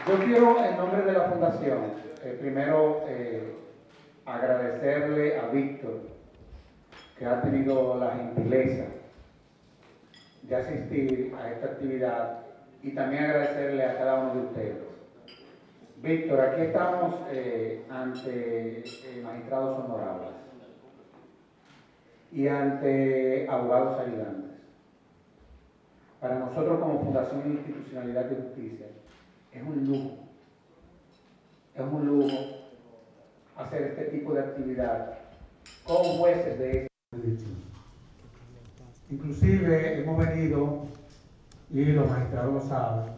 Yo quiero, en nombre de la Fundación, primero agradecerle a Víctor, que ha tenido la gentileza de asistir a esta actividad, y también agradecerle a cada uno de ustedes. Víctor, aquí estamos ante magistrados honorables y ante abogados ayudantes. Para nosotros, como Fundación de Institucionalidad y Justicia, es un lujo hacer este tipo de actividad con jueces de esta jurisdicción. Inclusive hemos venido, y los magistrados lo saben,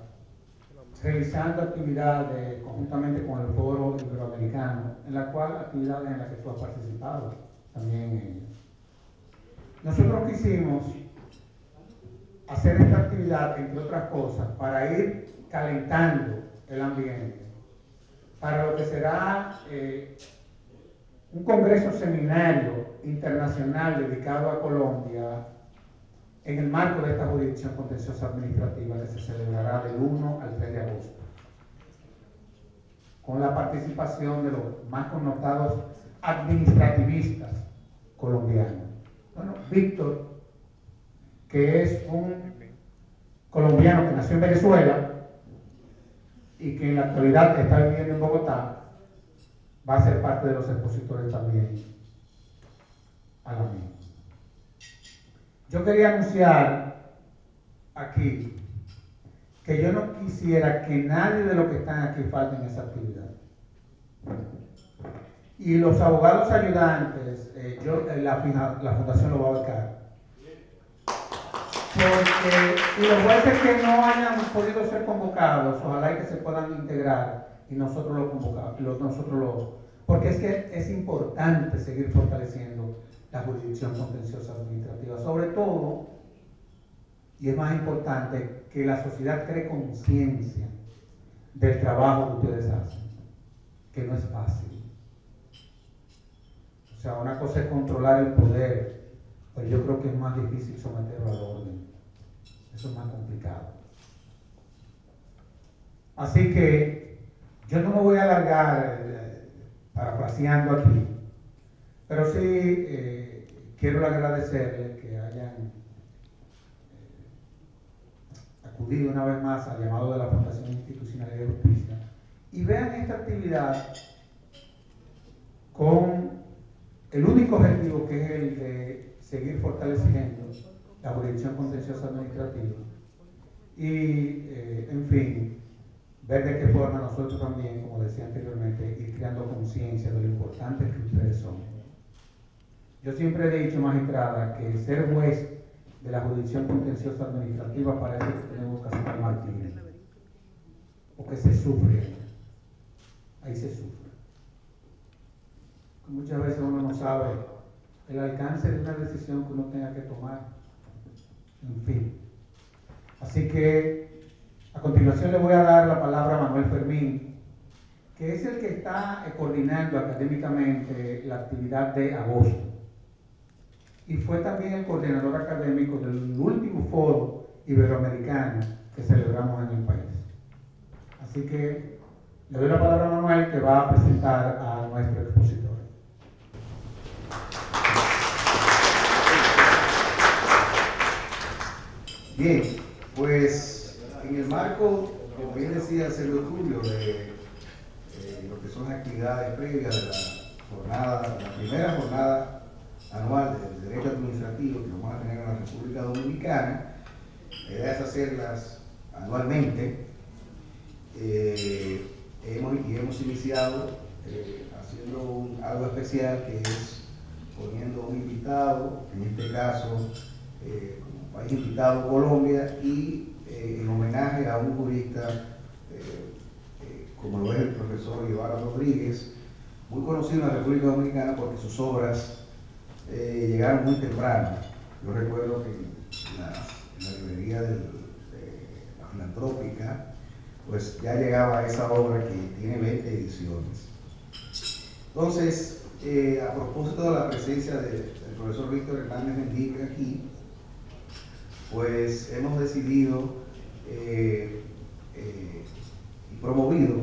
realizando actividades conjuntamente con el Foro Iberoamericano, en la cual actividades en las que tú has participado también en ellas. Nosotros quisimos hacer esta actividad, entre otras cosas, para ir calentando el ambiente para lo que será un congreso seminario internacional dedicado a Colombia en el marco de esta jurisdicción contenciosa administrativa que se celebrará del 1 al 3 de agosto, con la participación de los más connotados administrativistas colombianos. Bueno, Víctor, que es un colombiano que nació en Venezuela y que en la actualidad está viviendo en Bogotá, va a ser parte de los expositores también a la misma. Yo quería anunciar aquí que yo no quisiera que nadie de los que están aquí falte en esa actividad. Y los abogados ayudantes, la Fundación lo va a abarcar. Porque los jueces que no hayan podido ser convocados, ojalá y que se puedan integrar y nosotros lo convocamos, porque es que es importante seguir fortaleciendo la jurisdicción contenciosa administrativa, sobre todo, y es más importante, que la sociedad cree conciencia del trabajo que ustedes hacen, que no es fácil. O sea, una cosa es controlar el poder, pero yo creo que es más difícil someterlo al orden. Eso es más complicado. Así que yo no me voy a alargar parafraseando aquí, pero sí quiero agradecerles que hayan acudido una vez más al llamado de la Fundación Institucionalidad y Justicia y vean esta actividad con el único objetivo, que es el de seguir fortaleciendo la jurisdicción contenciosa administrativa y, en fin, ver de qué forma nosotros también, como decía anteriormente, ir creando conciencia de lo importante que ustedes son. Yo siempre he dicho, magistrada, que ser juez de la jurisdicción contenciosa administrativa parece que tenemos que hacer martirio, porque se sufre, ahí se sufre. Muchas veces uno no sabe el alcance de una decisión que uno tenga que tomar. En fin. Así que a continuación le voy a dar la palabra a Manuel Fermín, que es el que está coordinando académicamente la actividad de agosto. Y fue también el coordinador académico del último foro iberoamericano que celebramos en el país. Así que le doy la palabra a Manuel, que va a presentar a nuestro expositor. Bien, pues en el marco, como bien decía Sergio Tulio, de lo que son las actividades previas de la primera jornada anual del derecho administrativo que vamos a tener en la República Dominicana, la idea es hacerlas anualmente. Hemos iniciado haciendo algo especial, que es poniendo un invitado, en este caso como país invitado Colombia, y en homenaje a un jurista como lo es el profesor Guevara Rodríguez, muy conocido en la República Dominicana porque sus obras llegaron muy temprano. Yo recuerdo que en la librería de la Filantrópica, pues ya llegaba esa obra que tiene 20 ediciones. Entonces, a propósito de la presencia del profesor Víctor Hernández Mendique aquí, pues hemos decidido y promovido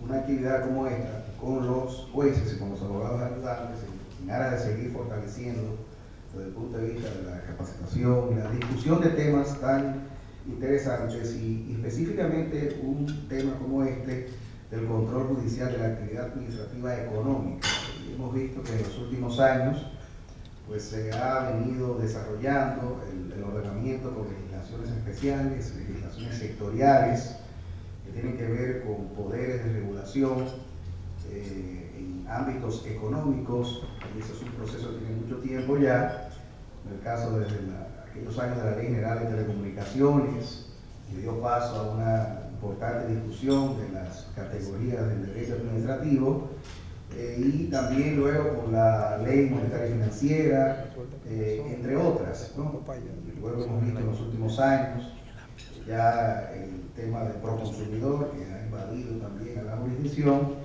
una actividad como esta con los jueces y con los abogados ayudantes en aras de seguir fortaleciendo desde el punto de vista de la capacitación y la discusión de temas tan interesantes y específicamente un tema como este del control judicial de la actividad administrativa económica. Y hemos visto que en los últimos años pues se ha venido desarrollando el ordenamiento con legislaciones especiales, legislaciones sectoriales que tienen que ver con poderes de regulación en ámbitos económicos, y eso es un proceso que tiene mucho tiempo ya, en el caso desde aquellos años de la Ley General de Telecomunicaciones, que dio paso a una importante discusión de las categorías del derecho administrativo, y también luego con la Ley Monetaria y Financiera, entre otras, ¿no? Y luego hemos visto en los últimos años ya el tema del proconsumidor, que ha invadido también a la jurisdicción,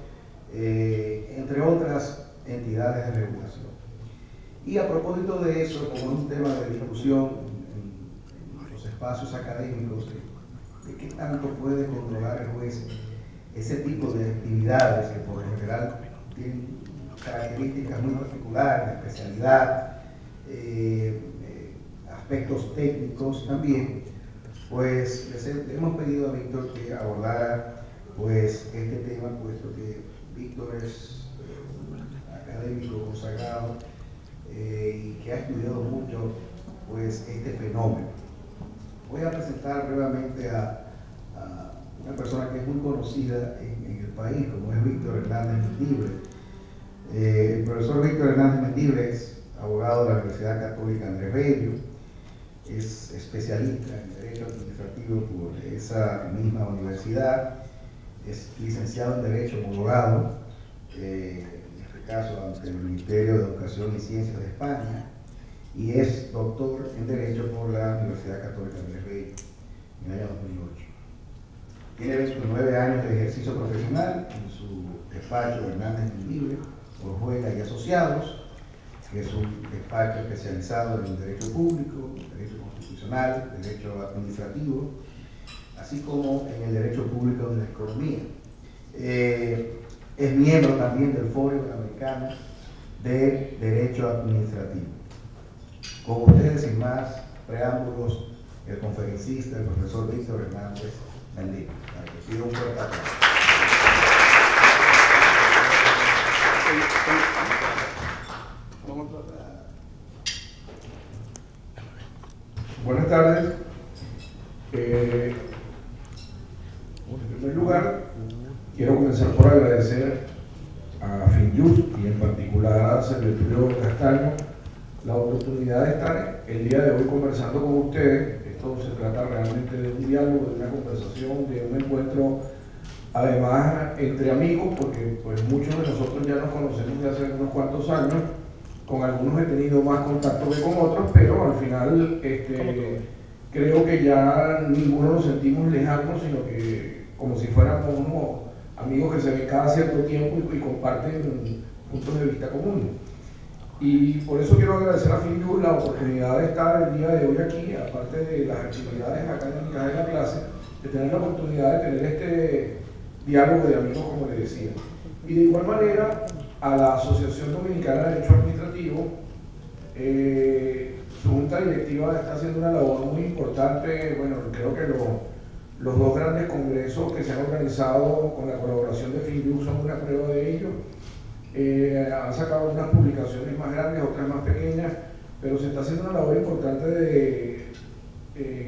entre otras entidades de regulación. Y a propósito de eso, como un tema de discusión en los espacios académicos, de qué tanto puede controlar el juez ese tipo de actividades que por lo general tienen características muy particulares, de especialidad, aspectos técnicos también, pues le hemos pedido a Víctor que abordara pues este tema, puesto que Víctor es académico consagrado y que ha estudiado mucho pues este fenómeno. Voy a presentar brevemente a una persona que es muy conocida en el país, como es Víctor Hernández Mendibre. El profesor Víctor Hernández Mendibre es abogado de la Universidad Católica Andrés Bello, es especialista en Derecho Administrativo por esa misma universidad, es licenciado en Derecho homologado, en este caso ante el Ministerio de Educación y Ciencias de España, y es doctor en Derecho por la Universidad Católica Andrés Bello en el año 2008. Tiene 29 años de ejercicio profesional en su despacho Hernández Mendibre, Orjuela y Asociados, que es un despacho especializado en Derecho Público, Derecho Constitucional, Derecho Administrativo, así como en el Derecho Público de la Economía. Es miembro también del Foro Interamericano de Derecho Administrativo. Con ustedes, sin más preámbulos, el conferencista, el profesor Víctor Hernández Mendibre. Pido un fuerte aplauso. Buenas tardes. En primer lugar, quiero comenzar por agradecer a FinJust y en particular a Serviturio Castaño la oportunidad de estar el día de hoy conversando con ustedes. Esto se trata realmente de un diálogo, de una conversación, de un encuentro, además entre amigos, porque pues muchos de nosotros ya nos conocemos de hace unos cuantos años. Con algunos he tenido más contacto que con otros, pero al final creo que ya ninguno nos sentimos lejanos, sino que como si fuéramos unos amigos que se ven cada cierto tiempo y comparten puntos de vista comunes. Y por eso quiero agradecer a FinJust la oportunidad de estar el día de hoy aquí, aparte de las actividades académicas de la clase, de tener la oportunidad de tener este diálogo de amigos, como les decía. Y de igual manera, a la Asociación Dominicana de Derecho Administrativo, su junta directiva está haciendo una labor muy importante. Bueno, creo que los dos grandes congresos que se han organizado con la colaboración de FinJust son una prueba de ello. Han sacado unas publicaciones más grandes, otras más pequeñas, pero se está haciendo una labor importante de,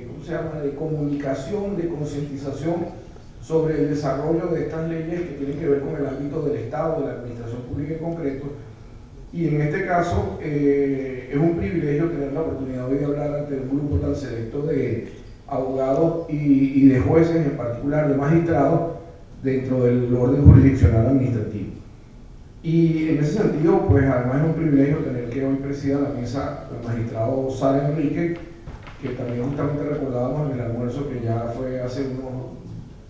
¿cómo se llama?, de comunicación, de concientización sobre el desarrollo de estas leyes que tienen que ver con el ámbito del Estado, de la administración pública en concreto. Y en este caso es un privilegio tener la oportunidad hoy de hablar ante un grupo tan selecto de abogados y de jueces, en particular de magistrados, dentro del orden jurisdiccional administrativo. Y en ese sentido, pues además es un privilegio tener que hoy presida la mesa el magistrado Sara Enrique, que también justamente recordábamos en el almuerzo que ya fue hace unos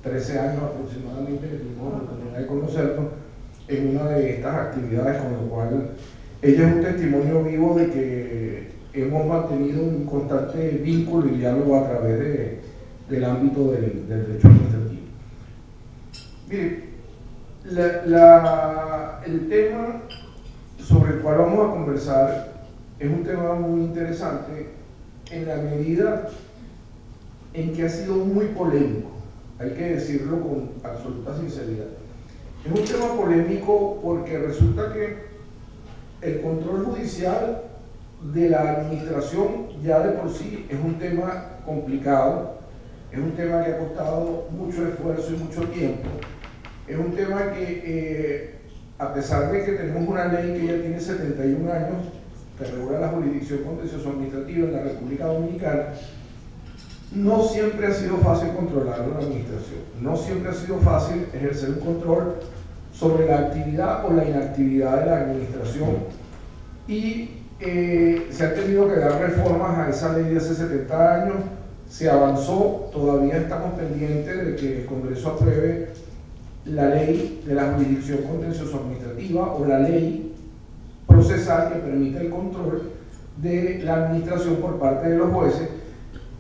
13 años aproximadamente que tuvimos la oportunidad de conocernos en una de estas actividades, con lo cual ella es un testimonio vivo de que hemos mantenido un constante vínculo y diálogo a través del ámbito del derecho administrativo. Mire, el tema sobre el cual vamos a conversar es un tema muy interesante en la medida en que ha sido muy polémico, hay que decirlo con absoluta sinceridad. Es un tema polémico porque resulta que el control judicial de la administración ya de por sí es un tema complicado, es un tema que ha costado mucho esfuerzo y mucho tiempo, es un tema que a pesar de que tenemos una ley que ya tiene 71 años que regula la jurisdicción contencioso administrativa en la República Dominicana, no siempre ha sido fácil controlar la administración, no siempre ha sido fácil ejercer un control sobre la actividad o la inactividad de la administración y se han tenido que dar reformas a esa ley de hace 70 años, se avanzó, todavía estamos pendientes de que el Congreso apruebe la ley de la jurisdicción contencioso administrativa o la ley procesal que permite el control de la administración por parte de los jueces,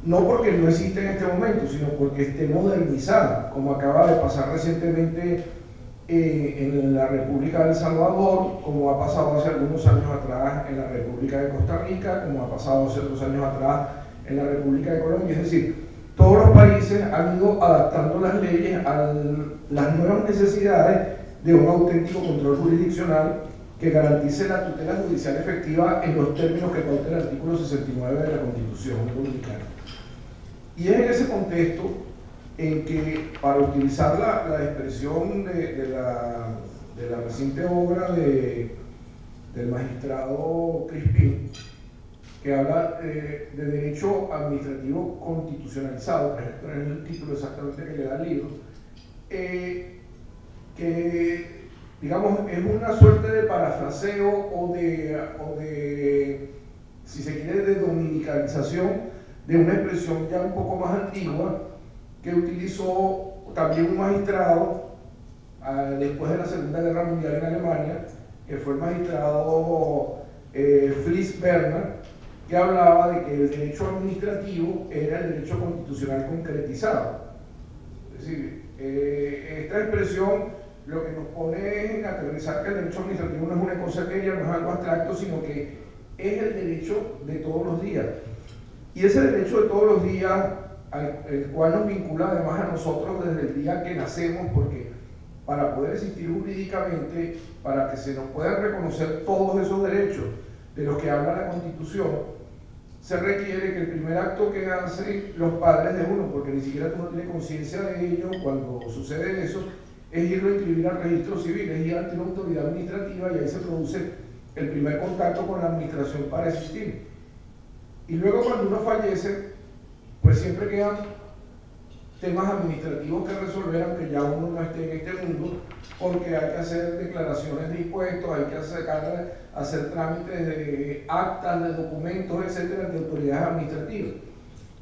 no porque no existe en este momento, sino porque esté modernizada, como acaba de pasar recientemente en la República de El Salvador, como ha pasado hace algunos años atrás en la República de Costa Rica, como ha pasado hace otros años atrás en la República de Colombia. Es decir, todos los países han ido adaptando las leyes a las nuevas necesidades de un auténtico control jurisdiccional que garantice la tutela judicial efectiva en los términos que pauta el artículo 69 de la Constitución Dominicana. Y es en ese contexto en que, para utilizar la expresión de la reciente obra del magistrado Crispín, que habla de derecho administrativo constitucionalizado, que es el título exactamente que le da el libro, que digamos es una suerte de parafraseo o de, si se quiere, de dominicalización de una expresión ya un poco más antigua que utilizó también un magistrado después de la Segunda Guerra Mundial en Alemania, que fue el magistrado Fritz Berner, que hablaba de que el derecho administrativo era el derecho constitucional concretizado. Es decir, esta expresión lo que nos pone es en aterrizar que el derecho administrativo no es una cosa seria, no es algo abstracto, sino que es el derecho de todos los días. Y ese derecho de todos los días, el cual nos vincula además a nosotros desde el día que nacemos, porque para poder existir jurídicamente, para que se nos puedan reconocer todos esos derechos de los que habla la Constitución, se requiere que el primer acto que hacen los padres de uno, porque ni siquiera tú no tienes conciencia de ello cuando sucede eso, es irlo a inscribir al registro civil, es ir ante una autoridad administrativa y ahí se produce el primer contacto con la administración para existir. Y luego cuando uno fallece, pues siempre quedan temas administrativos que resolver, aunque ya uno no esté en este mundo, porque hay que hacer declaraciones de impuestos, hay que hacer trámites de actas, de documentos, etcétera, de autoridades administrativas.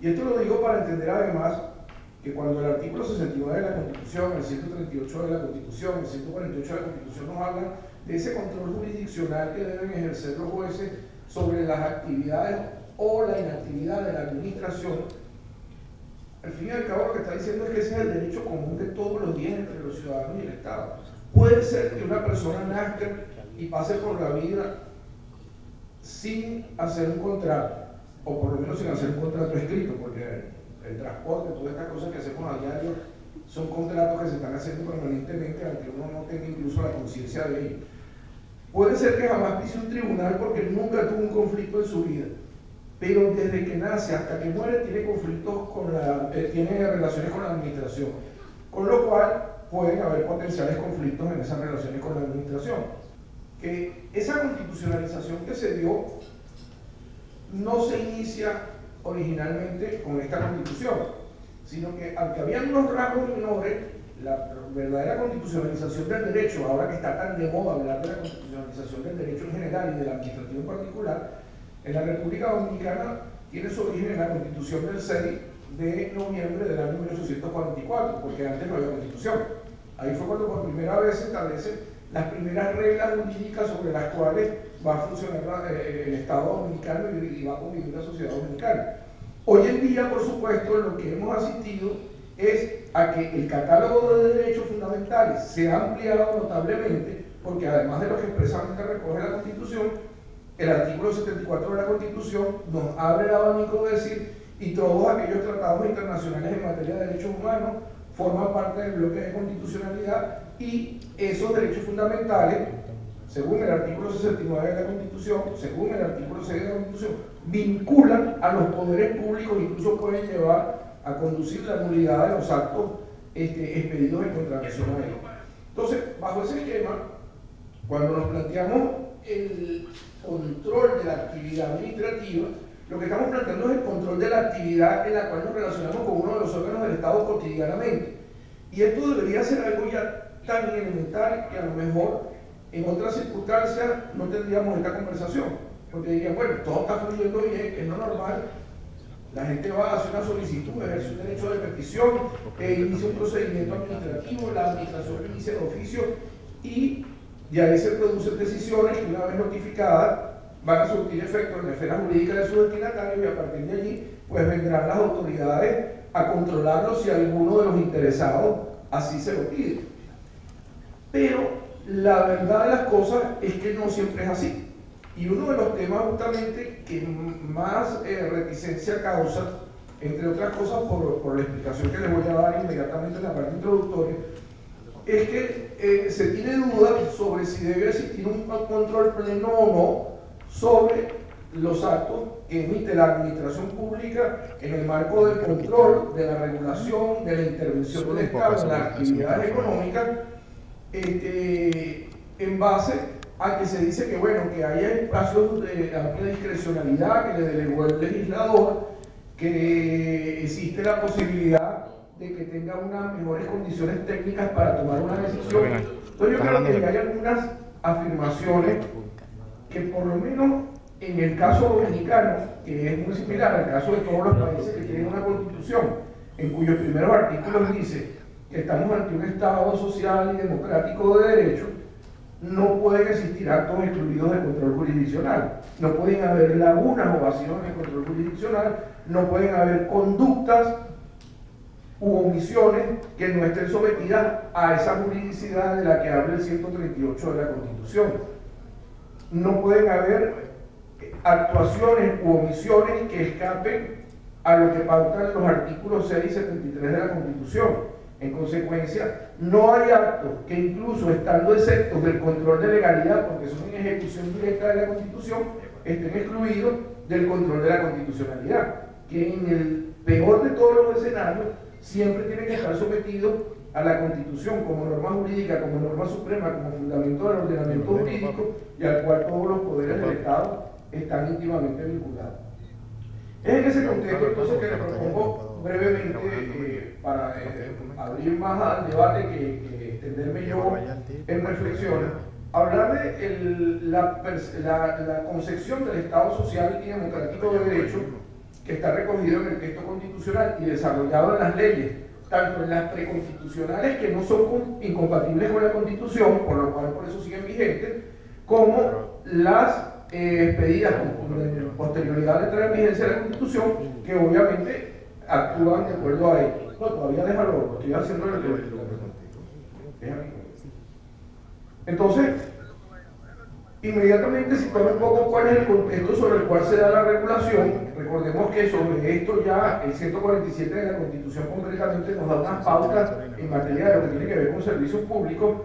Y esto lo digo para entender además que cuando el artículo 69 de la Constitución, el 138 de la Constitución, el 148 de la Constitución nos hablan de ese control jurisdiccional que deben ejercer los jueces sobre las actividades o la inactividad de la administración, al fin y al cabo lo que está diciendo es que ese es el derecho común de todos los días entre los ciudadanos y el Estado. Puede ser que una persona nazca y pase por la vida sin hacer un contrato, o por lo menos sin hacer un contrato escrito, porque el transporte, todas estas cosas que hacemos a diario, son contratos que se están haciendo permanentemente, aunque uno no tenga incluso la conciencia de ello. Puede ser que jamás pise un tribunal porque nunca tuvo un conflicto en su vida, pero desde que nace hasta que muere tiene conflictos tiene relaciones con la administración, con lo cual pueden haber potenciales conflictos en esas relaciones con la administración. Que esa constitucionalización que se dio no se inicia originalmente con esta Constitución, sino que aunque había unos rasgos menores, la verdadera constitucionalización del derecho, ahora que está tan de moda hablar de la constitucionalización del derecho en general y del administrativo en particular, en la República Dominicana tiene su origen en la Constitución del 6 de noviembre del año 1844, porque antes no había Constitución. Ahí fue cuando por primera vez se establecen las primeras reglas jurídicas sobre las cuales va a funcionar el Estado dominicano y va a convivir la sociedad dominicana. Hoy en día, por supuesto, lo que hemos asistido es a que el catálogo de derechos fundamentales se ha ampliado notablemente, porque además de lo que expresamente recoge la Constitución, el artículo 74 de la Constitución nos abre el abanico de decir, y todos aquellos tratados internacionales en materia de derechos humanos forman parte del bloque de constitucionalidad, y esos derechos fundamentales, según el artículo 69 de la Constitución, según el artículo 6 de la Constitución, vinculan a los poderes públicos, incluso pueden llevar a conducir la nulidad de los actos expedidos en contravención a ellos. Entonces, bajo ese esquema, cuando nos planteamos el control de la actividad administrativa, lo que estamos planteando es el control de la actividad en la cual nos relacionamos con uno de los órganos del Estado cotidianamente. Y esto debería ser algo ya tan elemental que a lo mejor en otras circunstancias no tendríamos esta conversación, porque dirían, bueno, todo está fluyendo bien, es lo normal, la gente va a hacer una solicitud, ejerce un derecho de petición, inicia un procedimiento administrativo, la administración lo inicia el oficio y de ahí se producen decisiones que una vez notificadas van a surtir efecto en la esfera jurídica de su destinatario, y a partir de allí pues vendrán las autoridades a controlarlo si alguno de los interesados así se lo pide. Pero la verdad de las cosas es que no siempre es así. Y uno de los temas justamente que más reticencia causa, entre otras cosas por la explicación que les voy a dar inmediatamente en la parte introductoria, es que se tiene dudas sobre si debe existir un control pleno o no sobre los actos que emite la administración pública en el marco del control, de la regulación, de la intervención del Estado en las actividades económicas, en base a que se dice que, bueno, que haya espacios de amplia discrecionalidad que le delegó el legislador, que existe la posibilidad de que tenga unas mejores condiciones técnicas para tomar una decisión. Entonces yo creo que hay algunas afirmaciones que por lo menos en el caso dominicano, que es muy similar al caso de todos los países que tienen una constitución, en cuyos primeros artículos dice que estamos ante un Estado social y democrático de derecho, no pueden existir actos excluidos de control jurisdiccional, no pueden haber lagunas o vacíos en el control jurisdiccional, no pueden haber conductas u omisiones que no estén sometidas a esa juridicidad de la que habla el 138 de la Constitución. No pueden haber actuaciones u omisiones que escapen a lo que pautan los artículos 6 y 73 de la Constitución. En consecuencia, no hay actos que incluso estando exentos del control de legalidad, porque son en ejecución directa de la Constitución, estén excluidos del control de la constitucionalidad, que en el peor de todos los escenarios siempre tienen que estar sometidos a la Constitución como norma jurídica, como norma suprema, como fundamento del ordenamiento jurídico, y al cual todos los poderes del Estado están íntimamente vinculados. Es en ese contexto entonces que les propongo brevemente, para abrir más al debate que extenderme yo en reflexiones, hablar de la concepción del Estado social y democrático de derecho que está recogido en el texto constitucional y desarrollado en las leyes, tanto en las preconstitucionales, que no son incompatibles con la Constitución, por lo cual por eso siguen vigentes, como las expedidas con posterioridad de entrada en vigencia de la Constitución, que obviamente actúan de acuerdo a ello. No, todavía déjalo, estoy haciendo el Entonces, inmediatamente situar un poco cuál es el contexto sobre el cual se da la regulación. Recordemos que sobre esto ya el 147 de la Constitución concretamente nos da unas pautas en materia de lo que tiene que ver con servicios públicos,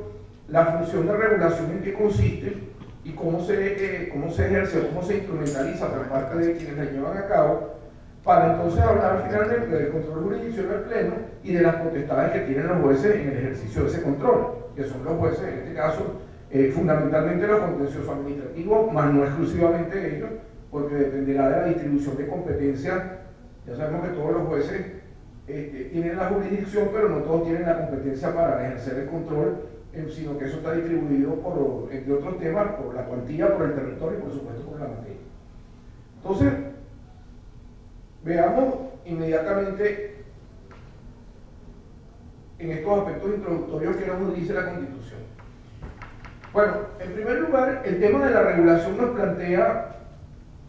la función de regulación en qué consiste y cómo se ejerce o cómo se instrumentaliza por parte de quienes la llevan a cabo, para entonces hablar finalmente del control jurisdiccional pleno y de las potestades que tienen los jueces en el ejercicio de ese control, que son los jueces, en este caso, fundamentalmente los contenciosos administrativos, más no exclusivamente ellos, porque dependerá de la distribución de competencias. Ya sabemos que todos los jueces tienen la jurisdicción, pero no todos tienen la competencia para ejercer el control, sino que eso está distribuido por, entre otros temas, por la cuantía, por el territorio y por supuesto por la materia. Entonces, veamos inmediatamente en estos aspectos introductorios que nos dice la Constitución. Bueno, en primer lugar, el tema de la regulación nos plantea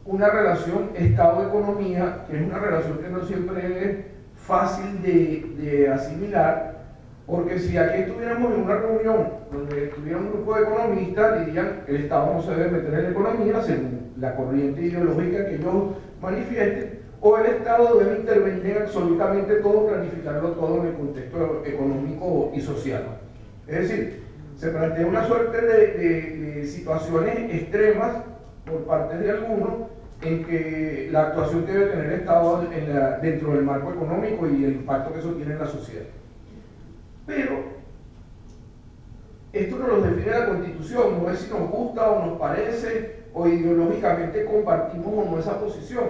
una relación Estado-economía, que es una relación que no siempre es fácil de asimilar, porque si aquí estuviéramos en una reunión donde estuviera un grupo de economistas, dirían que el Estado no se debe meter en la economía según la corriente ideológica que ellos manifiesten, o el Estado debe intervenir en absolutamente todo, planificarlo todo en el contexto económico y social. Es decir, se plantea una suerte de situaciones extremas por parte de algunos en que la actuación que debe tener el Estado dentro del marco económico y el impacto que eso tiene en la sociedad. Pero esto no lo define la Constitución, no es si nos gusta o nos parece o ideológicamente compartimos o no esa posición.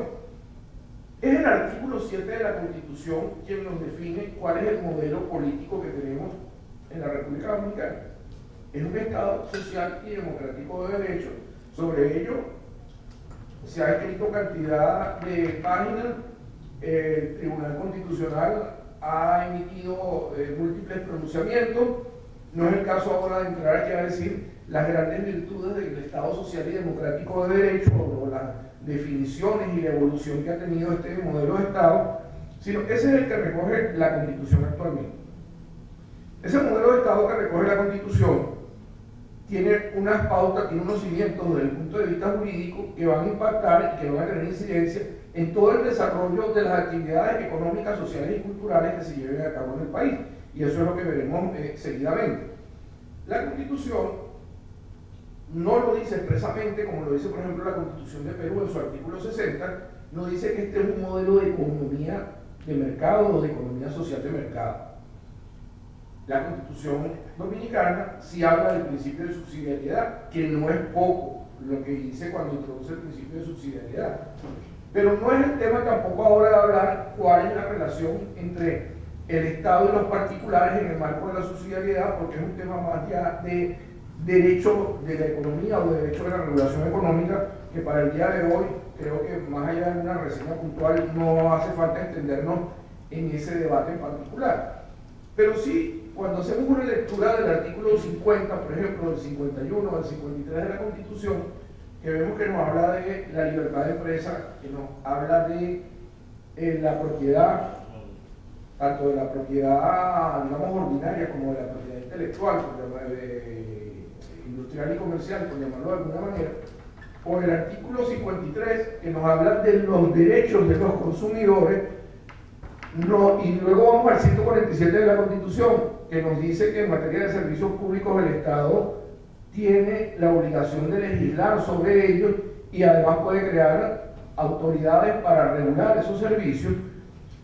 Es el artículo 7 de la Constitución quien nos define cuál es el modelo político que tenemos en la República Dominicana. Es un Estado social y democrático de derecho. Sobre ello se ha escrito cantidad de páginas. El Tribunal Constitucional ha emitido múltiples pronunciamientos. No es el caso ahora de entrar aquí a decir las grandes virtudes del Estado social y democrático de derecho o las definiciones y la evolución que ha tenido este modelo de Estado, sino que ese es el que recoge la Constitución actualmente. Ese modelo de Estado que recoge la Constitución tiene unas pautas, tiene unos cimientos desde el punto de vista jurídico que van a impactar y que van a tener incidencia en todo el desarrollo de las actividades económicas, sociales y culturales que se lleven a cabo en el país. Y eso es lo que veremos seguidamente. La Constitución no lo dice expresamente, como lo dice por ejemplo la Constitución de Perú en su artículo 60, no dice que este es un modelo de economía de mercado o de economía social de mercado. La Constitución dominicana sí habla del principio de subsidiariedad, que no es poco lo que dice cuando introduce el principio de subsidiariedad. Pero no es el tema tampoco ahora de hablar cuál es la relación entre el Estado y los particulares en el marco de la subsidiariedad, porque es un tema más ya de derecho de la economía o de derecho de la regulación económica, que para el día de hoy creo que más allá de una reseña puntual no hace falta extendernos en ese debate en particular. Pero sí, cuando hacemos una lectura del artículo 50, por ejemplo, del 51, del 53 de la Constitución, que vemos que nos habla de la libertad de empresa, que nos habla de la propiedad, tanto de la propiedad, digamos, ordinaria como de la propiedad intelectual, industrial y comercial, por llamarlo de alguna manera, o el artículo 53, que nos habla de los derechos de los consumidores, y luego vamos al 147 de la Constitución, que nos dice que en materia de servicios públicos el Estado tiene la obligación de legislar sobre ellos y además puede crear autoridades para regular esos servicios.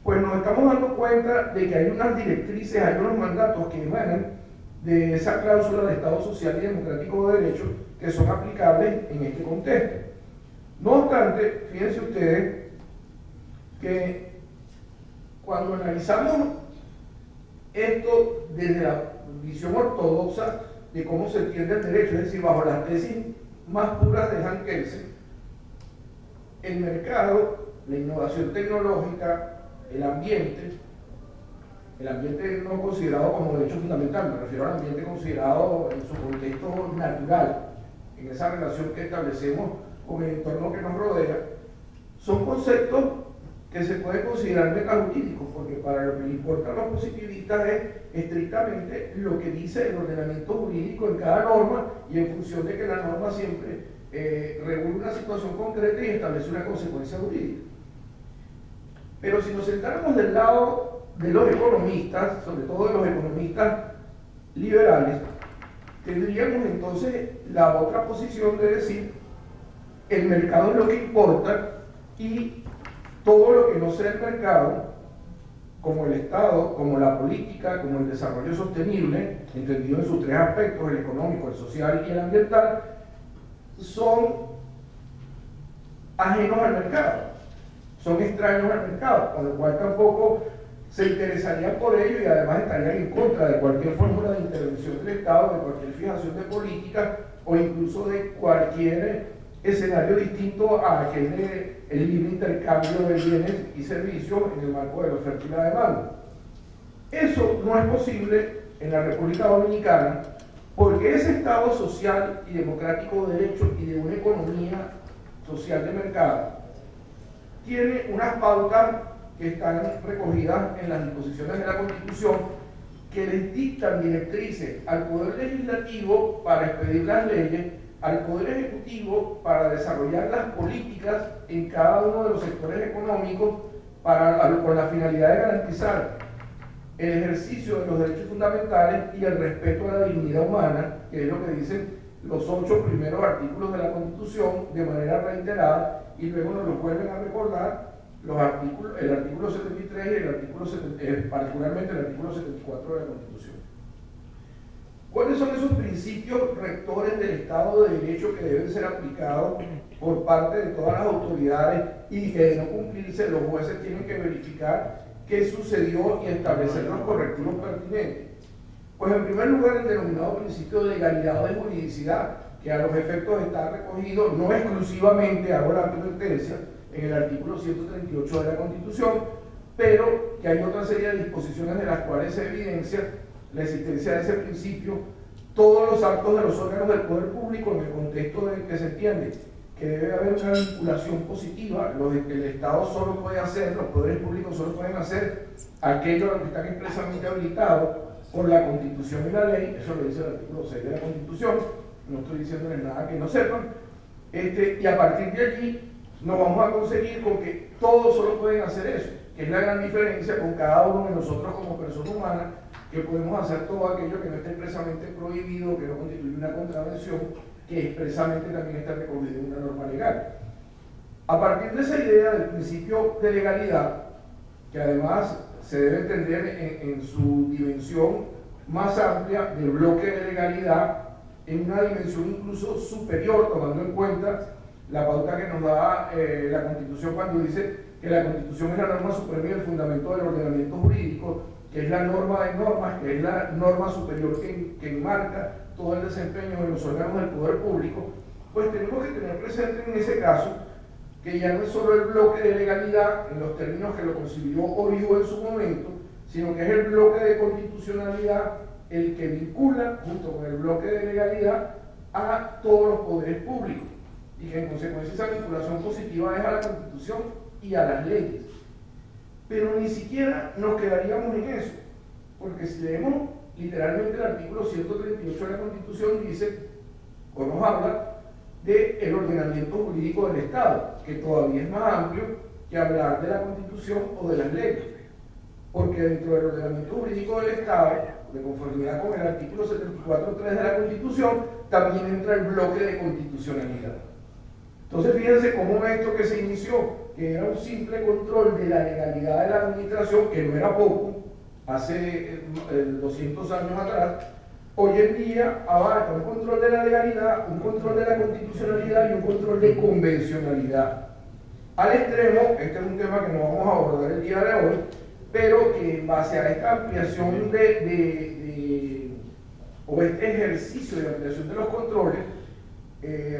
Pues nos estamos dando cuenta de que hay unas directrices, hay unos mandatos que emanan de esa cláusula de Estado social y democrático de derecho que son aplicables en este contexto. No obstante, fíjense ustedes que cuando analizamos esto desde la visión ortodoxa de cómo se entiende el derecho, es decir, bajo las tesis más puras de Hans Kelsen, el mercado, la innovación tecnológica, el ambiente no considerado como derecho fundamental, me refiero al ambiente considerado en su contexto natural, en esa relación que establecemos con el entorno que nos rodea, son conceptos que se pueden considerar metajurídicos, porque para lo que le importan los positivistas es estrictamente lo que dice el ordenamiento jurídico en cada norma y en función de que la norma siempre regula una situación concreta y establece una consecuencia jurídica. Pero si nos sentáramos del lado de los economistas, sobre todo de los economistas liberales, tendríamos entonces la otra posición de decir el mercado es lo que importa y todo lo que no sea el mercado, como el Estado, como la política, como el desarrollo sostenible, entendido en sus tres aspectos, el económico, el social y el ambiental, son ajenos al mercado, son extraños al mercado, con lo cual tampoco se interesarían por ello y además estarían en contra de cualquier fórmula de intervención del Estado, de cualquier fijación de política o incluso de cualquier escenario distinto a aquel de el libre intercambio de bienes y servicios en el marco de la oferta y la demanda. Eso no es posible en la República Dominicana Porque ese Estado social y democrático de derecho y de una economía social de mercado tiene unas pautas que están recogidas en las disposiciones de la Constitución que les dictan directrices al Poder Legislativo para expedir las leyes, al Poder Ejecutivo para desarrollar las políticas en cada uno de los sectores económicos con la finalidad de garantizar el ejercicio de los derechos fundamentales y el respeto a la dignidad humana, que es lo que dicen los 8 primeros artículos de la Constitución de manera reiterada, y luego nos lo vuelven a recordar los artículos, el artículo 73 y el artículo particularmente el artículo 74 de la Constitución. ¿Cuáles son esos principios rectores del Estado de Derecho que deben ser aplicados por parte de todas las autoridades y que de no cumplirse los jueces tienen que verificar qué sucedió y establecer los correctivos pertinentes? Pues en primer lugar el denominado principio de legalidad o de juridicidad, que a los efectos está recogido no exclusivamente, hago la advertencia, en el artículo 138 de la Constitución, pero que hay otra serie de disposiciones de las cuales se evidencia la existencia de ese principio, todos los actos de los órganos del poder público en el contexto de que se entiende que debe haber una vinculación positiva, lo que el Estado solo puede hacer, los poderes públicos solo pueden hacer aquello a lo que están expresamente habilitados por la Constitución y la ley, eso lo dice el artículo 6 de la Constitución, no estoy diciéndoles nada que no sepan, y a partir de allí nos vamos a conseguir con que todos solo pueden hacer eso, que es la gran diferencia con cada uno de nosotros como persona humana, que podemos hacer todo aquello que no esté expresamente prohibido, que no constituye una contravención, que expresamente también está recogido en una norma legal. A partir de esa idea del principio de legalidad, que además se debe entender en su dimensión más amplia del bloque de legalidad, en una dimensión incluso superior, tomando en cuenta la pauta que nos da la Constitución cuando dice que la Constitución es la norma suprema y el fundamento del ordenamiento jurídico, que es la norma de normas, que es la norma superior que enmarca todo el desempeño de los órganos del poder público. Pues tenemos que tener presente en ese caso que ya no es solo el bloque de legalidad en los términos que lo concibió Orihuela en su momento, sino que es el bloque de constitucionalidad el que vincula junto con el bloque de legalidad a todos los poderes públicos, y que en consecuencia esa vinculación positiva es a la Constitución y a las leyes. Pero ni siquiera nos quedaríamos en eso, porque si leemos literalmente el artículo 138 de la Constitución, dice, o nos habla del ordenamiento jurídico del Estado, que todavía es más amplio que hablar de la Constitución o de las leyes, porque dentro del ordenamiento jurídico del Estado, de conformidad con el artículo 74.3 de la Constitución, también entra el bloque de constitucionalidad. Entonces fíjense cómo esto que se inició, que era un simple control de la legalidad de la administración, que no era poco, hace 200 años atrás, hoy en día abarca un control de la legalidad, un control de la constitucionalidad y un control de convencionalidad. Al extremo, este es un tema que no vamos a abordar el día de hoy, pero que en base a esta ampliación o este ejercicio de ampliación de los controles,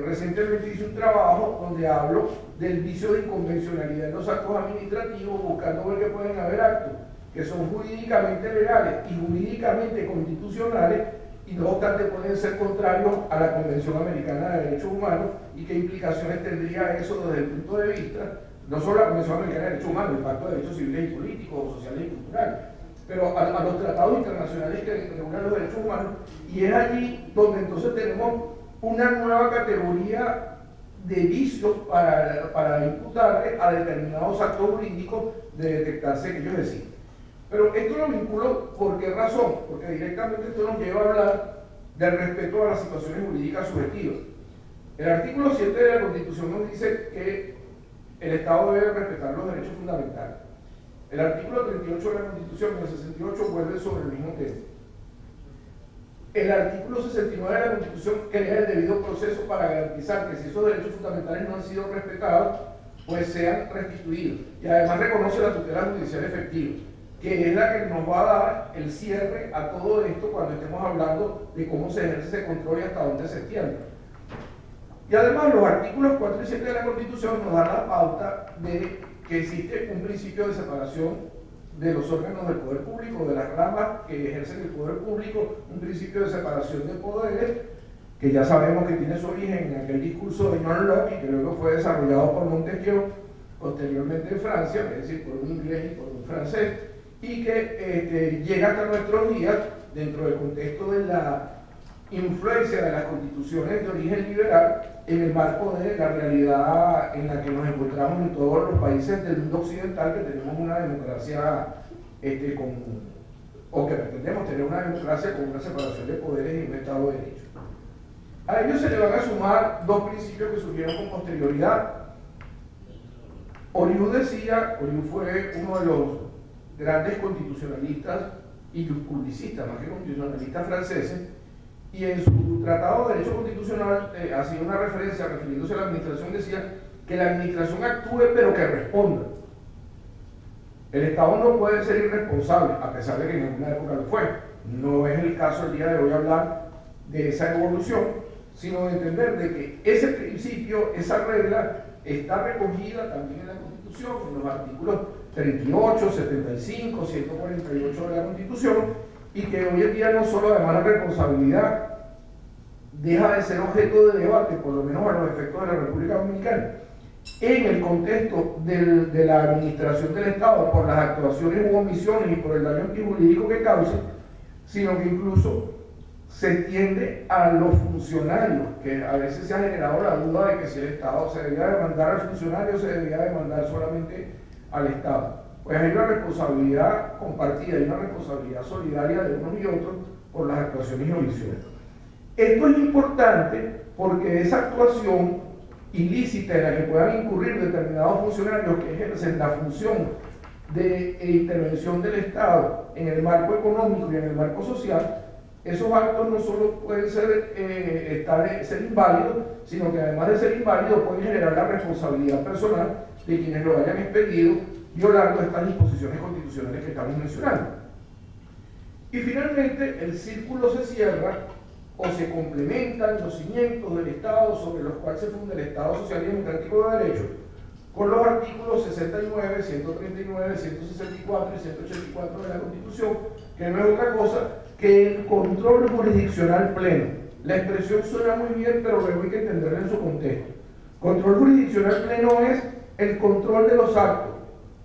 recientemente hice un trabajo donde hablo del vicio de inconvencionalidad en los actos administrativos, buscando ver que pueden haber actos que son jurídicamente legales y jurídicamente constitucionales, y no obstante pueden ser contrarios a la Convención Americana de Derechos Humanos, y qué implicaciones tendría eso desde el punto de vista, no solo la Convención Americana de Derechos Humanos, el Pacto de Derechos Civiles y Políticos, Sociales y Culturales, pero a los tratados internacionales que regulan los derechos humanos, y es allí donde entonces tenemos una nueva categoría de vicios para imputarle a determinados actos jurídicos de detectarse que ellos deciden. Pero esto lo vinculo, ¿por qué razón? Porque directamente esto nos lleva a hablar del respeto a las situaciones jurídicas subjetivas. El artículo 7 de la Constitución nos dice que el Estado debe respetar los derechos fundamentales. El artículo 38 de la Constitución y el 68 vuelve sobre el mismo tema. El artículo 69 de la Constitución crea el debido proceso para garantizar que si esos derechos fundamentales no han sido respetados, pues sean restituidos. Y además reconoce la tutela judicial efectiva, que es la que nos va a dar el cierre a todo esto cuando estemos hablando de cómo se ejerce ese control y hasta dónde se extiende. Y además los artículos 4 y 7 de la Constitución nos dan la pauta de que existe un principio de separación de los órganos del poder público, de las ramas que ejercen el poder público, un principio de separación de poderes, que ya sabemos que tiene su origen en aquel discurso de John Locke y que luego fue desarrollado por Montesquieu, posteriormente en Francia, es decir, por un inglés y por un francés, y que llega hasta nuestros días dentro del contexto de la influencia de las constituciones de origen liberal en el marco de la realidad en la que nos encontramos en todos los países del mundo occidental, que tenemos una democracia o que pretendemos tener una democracia con una separación de poderes y un Estado de Derecho. A ellos se le van a sumar dos principios que surgieron con posterioridad. Oriou fue uno de los grandes constitucionalistas y publicistas, más que constitucionalistas franceses, y en su Tratado de Derecho Constitucional hacía una referencia, refiriéndose a la administración, decía que la administración actúe pero que responda. El Estado no puede ser irresponsable, a pesar de que en alguna época lo fue. No es el caso el día de hoy hablar de esa evolución, sino de entender de que ese principio, esa regla, está recogida también en la Constitución, en los artículos 38, 75, 148 de la Constitución, y que hoy en día no solo además la responsabilidad deja de ser objeto de debate, por lo menos a los efectos de la República Dominicana, en el contexto de la administración del Estado por las actuaciones u omisiones y por el daño antijurídico que cause, sino que incluso se extiende a los funcionarios, que a veces se ha generado la duda de que si el Estado se debía demandar al funcionario o se debía demandar solamente al Estado. Pues hay una responsabilidad compartida, hay una responsabilidad solidaria de unos y otros por las actuaciones y omisiones. Esto es importante porque esa actuación ilícita en la que puedan incurrir determinados funcionarios que ejercen la función de intervención del Estado en el marco económico y en el marco social, esos actos no solo pueden ser inválidos, sino que además de ser inválidos pueden generar la responsabilidad personal de quienes lo hayan expedido, violando estas disposiciones constitucionales que estamos mencionando. Y finalmente el círculo se cierra o se complementan los cimientos del Estado sobre los cuales se funda el Estado Social y Democrático de Derecho con los artículos 69, 139, 164 y 184 de la Constitución, que no es otra cosa que el control jurisdiccional pleno. La expresión suena muy bien, pero luego hay que entenderla en su contexto. Control jurisdiccional pleno es el control de los actos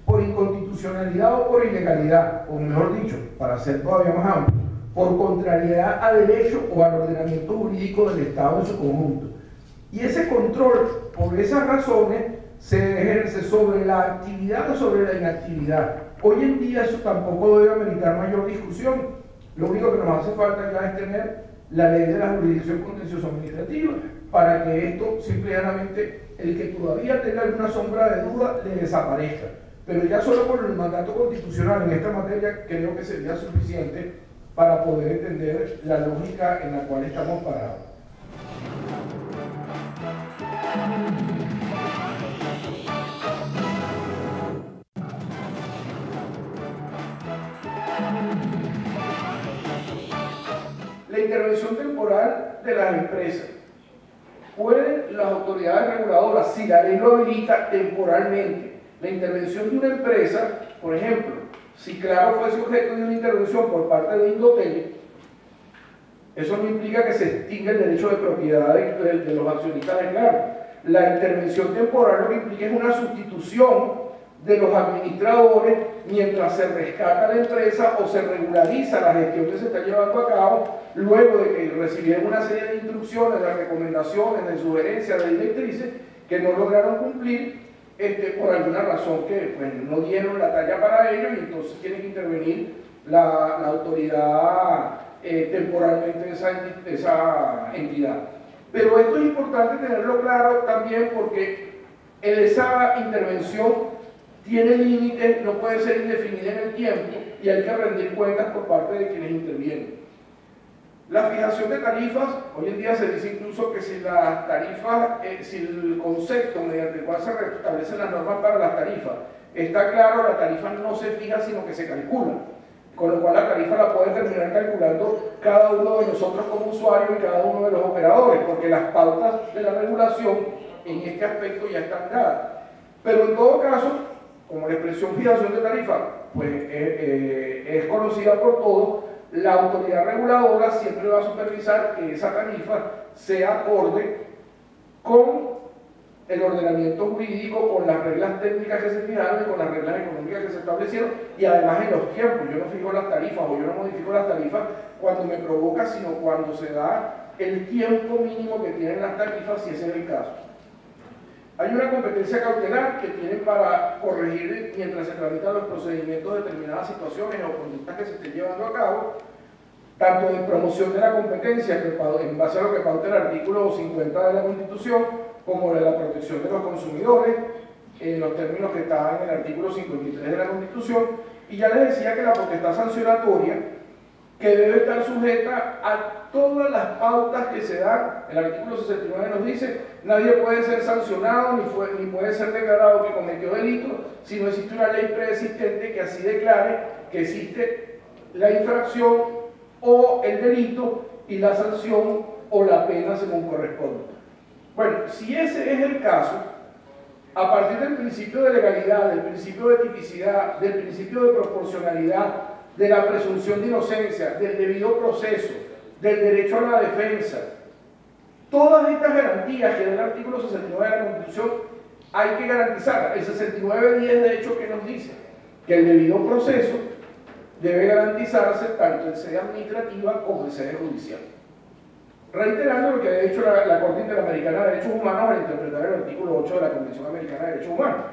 por inconstitucionalidad o por ilegalidad, o mejor dicho, para ser todavía más amplio, por contrariedad a derecho o al ordenamiento jurídico del Estado en su conjunto. Y ese control, por esas razones, se ejerce sobre la actividad o sobre la inactividad. Hoy en día eso tampoco debe ameritar mayor discusión. Lo único que nos hace falta ya es tener la ley de la jurisdicción contencioso administrativa para que esto simplemente, el que todavía tenga alguna sombra de duda, le desaparezca. Pero ya solo por el mandato constitucional en esta materia creo que sería suficiente para poder entender la lógica en la cual estamos parados. La intervención temporal de las empresas. Pueden las autoridades reguladoras, si la ley lo habilita temporalmente, la intervención de una empresa, por ejemplo, si Claro fuese objeto de una intervención por parte de Indotel, eso no implica que se extinga el derecho de propiedad de los accionistas de Claro. La intervención temporal lo que implica es una sustitución de los administradores mientras se rescata la empresa o se regulariza la gestión que se está llevando a cabo luego de que recibieron una serie de instrucciones, de recomendaciones, de sugerencias, de directrices que no lograron cumplir por alguna razón que pues, no dieron la talla para ello, y entonces tiene que intervenir la autoridad temporalmente de esa entidad. Pero esto es importante tenerlo claro también porque esa intervención tiene límites, no puede ser indefinida en el tiempo y hay que rendir cuentas por parte de quienes intervienen. La fijación de tarifas, hoy en día se dice incluso que si las tarifas, si el concepto mediante el cual se establecen las normas para las tarifas está claro, la tarifa no se fija sino que se calcula, con lo cual la tarifa la puede terminar calculando cada uno de nosotros como usuario y cada uno de los operadores, porque las pautas de la regulación en este aspecto ya están dadas. Pero en todo caso, como la expresión fijación de tarifa pues, es conocida por todos, la autoridad reguladora siempre va a supervisar que esa tarifa sea acorde con el ordenamiento jurídico, con las reglas técnicas que se fijaron y con las reglas económicas que se establecieron, y además en los tiempos. Yo no fijo las tarifas o yo no modifico las tarifas cuando me provoca, sino cuando se da el tiempo mínimo que tienen las tarifas, si ese es el caso. Hay una competencia cautelar que tienen para corregir mientras se tramitan los procedimientos de determinadas situaciones o conductas que se estén llevando a cabo, tanto de promoción de la competencia, en base a lo que pauta el artículo 50 de la Constitución, como de la protección de los consumidores, en los términos que están en el artículo 53 de la Constitución, y ya les decía que la potestad sancionatoria, que debe estar sujeta a todas las pautas que se dan. El artículo 69 nos dice: nadie puede ser sancionado ni puede ser declarado que cometió delito si no existe una ley preexistente que así declare que existe la infracción o el delito y la sanción o la pena según corresponda. Bueno, si ese es el caso, a partir del principio de legalidad, del principio de tipicidad, del principio de proporcionalidad, de la presunción de inocencia, del debido proceso, del derecho a la defensa, todas estas garantías que da el artículo 69 de la Constitución hay que garantizarlas. El 69.10 de hecho que nos dice que el debido proceso debe garantizarse tanto en sede administrativa como en sede judicial. Reiterando lo que ha dicho la Corte Interamericana de Derechos Humanos al interpretar el artículo 8 de la Convención Americana de Derechos Humanos.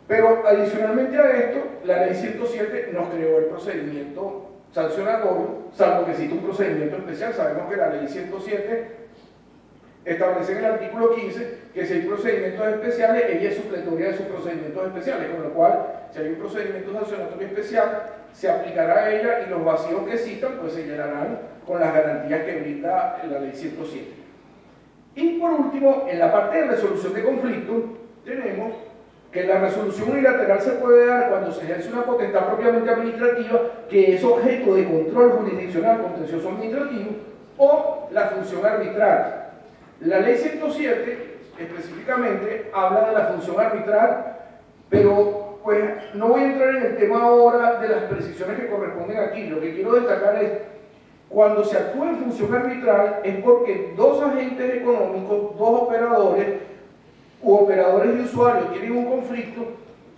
Pero adicionalmente a esto, la ley 107 nos creó el procedimiento sancionatorio, salvo que existe un procedimiento especial. Sabemos que la ley 107 establece en el artículo 15 que si hay procedimientos especiales, ella es supletoria de sus procedimientos especiales, con lo cual, si hay un procedimiento sancionatorio especial, se aplicará a ella y los vacíos que citan, pues se llenarán con las garantías que brinda la ley 107. Y por último, en la parte de resolución de conflictos, tenemos que la resolución unilateral se puede dar cuando se ejerce una potestad propiamente administrativa que es objeto de control jurisdiccional contencioso administrativo o la función arbitral. La ley 107 específicamente habla de la función arbitral, pero pues no voy a entrar en el tema ahora de las precisiones que corresponden aquí. Lo que quiero destacar es: cuando se actúa en función arbitral es porque dos agentes económicos, dos operadores u operadores y usuarios tienen un conflicto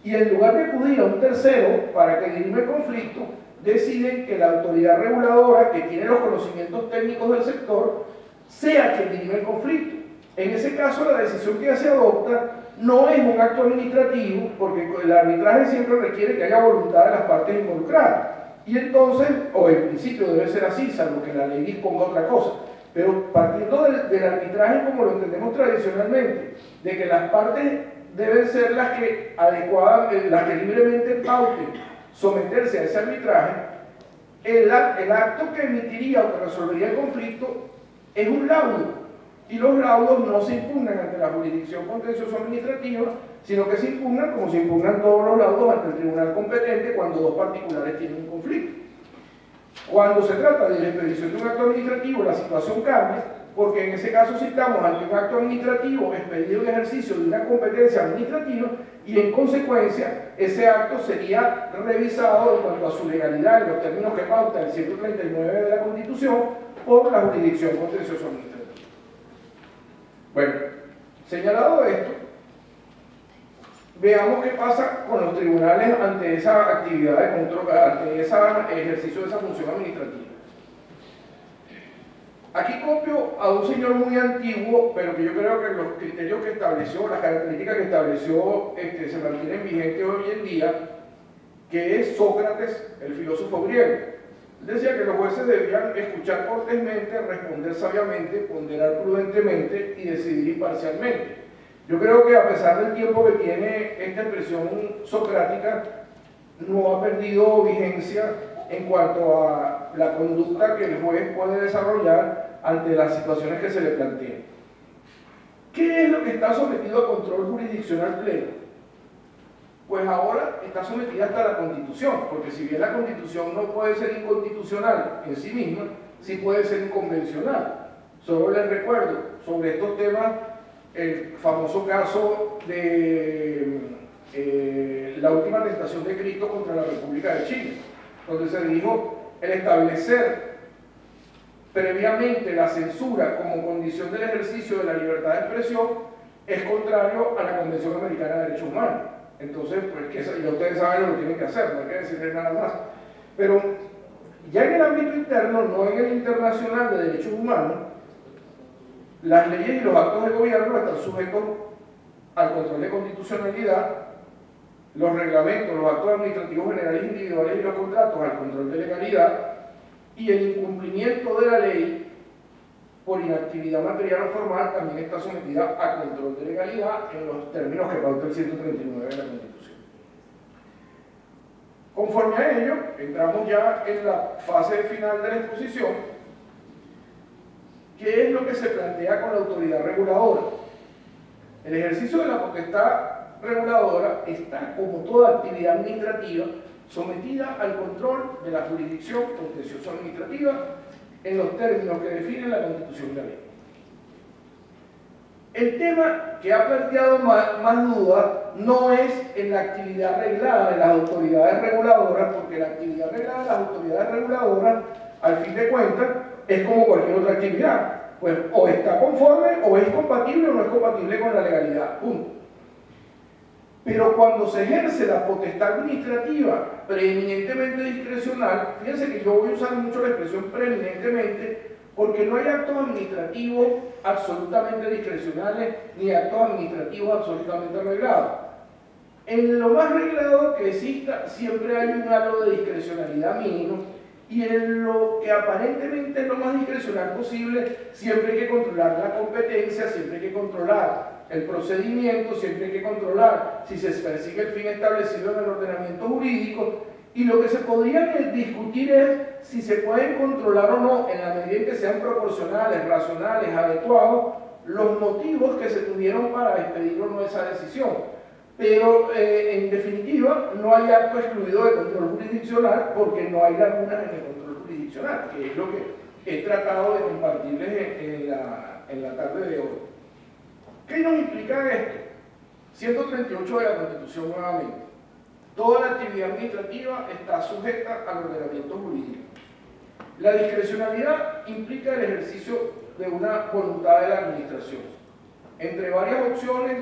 y en lugar de acudir a un tercero para que dirima el conflicto, deciden que la autoridad reguladora, que tiene los conocimientos técnicos del sector, sea quien dirime el conflicto. En ese caso, la decisión que se adopta no es un acto administrativo, porque el arbitraje siempre requiere que haya voluntad de las partes involucradas. Y entonces, o en principio debe ser así, salvo que la ley disponga otra cosa. Pero partiendo del arbitraje como lo entendemos tradicionalmente, de que las partes deben ser las que las que libremente pauten someterse a ese arbitraje, el acto que emitiría o que resolvería el conflicto es un laudo, y los laudos no se impugnan ante la jurisdicción contencioso administrativa, sino que se impugnan como se impugnan todos los laudos ante el tribunal competente cuando dos particulares tienen un conflicto. Cuando se trata de la expedición de un acto administrativo, la situación cambia, porque en ese caso sí estamos ante un acto administrativo expedido en ejercicio de una competencia administrativa y en consecuencia ese acto sería revisado en cuanto a su legalidad en los términos que pauta el 139 de la Constitución por la jurisdicción contencioso administrativa. Bueno, señalado esto, veamos qué pasa con los tribunales ante esa actividad de control, ante ese ejercicio de esa función administrativa. Aquí copio a un señor muy antiguo, pero que yo creo que los criterios que estableció, las características que estableció, se mantienen vigentes hoy en día, que es Sócrates, el filósofo griego. Él decía que los jueces debían escuchar cortésmente, responder sabiamente, ponderar prudentemente y decidir imparcialmente. Yo creo que a pesar del tiempo que tiene esta expresión socrática, no ha perdido vigencia en cuanto a la conducta que el juez puede desarrollar ante las situaciones que se le plantean. ¿Qué es lo que está sometido a control jurisdiccional pleno? Pues ahora está sometida hasta la Constitución, porque si bien la Constitución no puede ser inconstitucional en sí misma, sí puede ser inconvencional. Solo les recuerdo sobre estos temas el famoso caso de la última tentación de Cristo contra la República de Chile, donde se dijo el establecer previamente la censura como condición del ejercicio de la libertad de expresión es contrario a la Convención Americana de Derechos Humanos. Entonces, pues que ya ustedes saben lo que tienen que hacer, no hay que decirles nada más. Pero ya en el ámbito interno, no en el internacional de derechos humanos, las leyes y los actos de gobierno están sujetos al control de constitucionalidad, los reglamentos, los actos administrativos generales individuales y los contratos al control de legalidad, y el incumplimiento de la ley por inactividad material o formal también está sometida a control de legalidad en los términos que pauta el 139 de la Constitución. Conforme a ello, entramos ya en la fase final de la exposición. ¿Qué es lo que se plantea con la autoridad reguladora? El ejercicio de la potestad reguladora está, como toda actividad administrativa, sometida al control de la jurisdicción contencioso administrativa en los términos que definen la Constitución y la ley. El tema que ha planteado más dudas no es en la actividad reglada de las autoridades reguladoras, porque la actividad reglada de las autoridades reguladoras, al fin de cuentas, es como cualquier otra actividad. Pues o está conforme, o es compatible o no es compatible con la legalidad. Punto. Pero cuando se ejerce la potestad administrativa preeminentemente discrecional, fíjense que yo voy a usar mucho la expresión preeminentemente, porque no hay actos administrativos absolutamente discrecionales ni actos administrativos absolutamente reglados. En lo más reglado que exista siempre hay un halo de discrecionalidad mínimo, y en lo que aparentemente es lo más discrecional posible siempre hay que controlar la competencia, siempre hay que controlar el procedimiento, siempre hay que controlar si se persigue el fin establecido en el ordenamiento jurídico, y lo que se podría discutir es si se pueden controlar o no, en la medida en que sean proporcionales, racionales, adecuados, los motivos que se tuvieron para expedir o no esa decisión. Pero en definitiva no hay acto excluido de control jurisdiccional porque no hay lagunas en el control jurisdiccional, que es lo que he tratado de compartirles en la tarde de hoy. ¿Qué nos implica esto? 138 de la Constitución nuevamente. Toda la actividad administrativa está sujeta al ordenamiento jurídico. La discrecionalidad implica el ejercicio de una voluntad de la administración. Entre varias opciones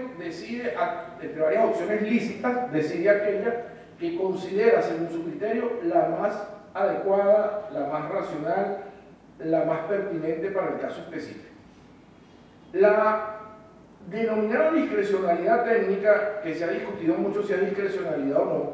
lícitas, decide aquella que considera, según su criterio, la más adecuada, la más racional, la más pertinente para el caso específico. La denominada discrecionalidad técnica, que se ha discutido mucho si es discrecionalidad o no,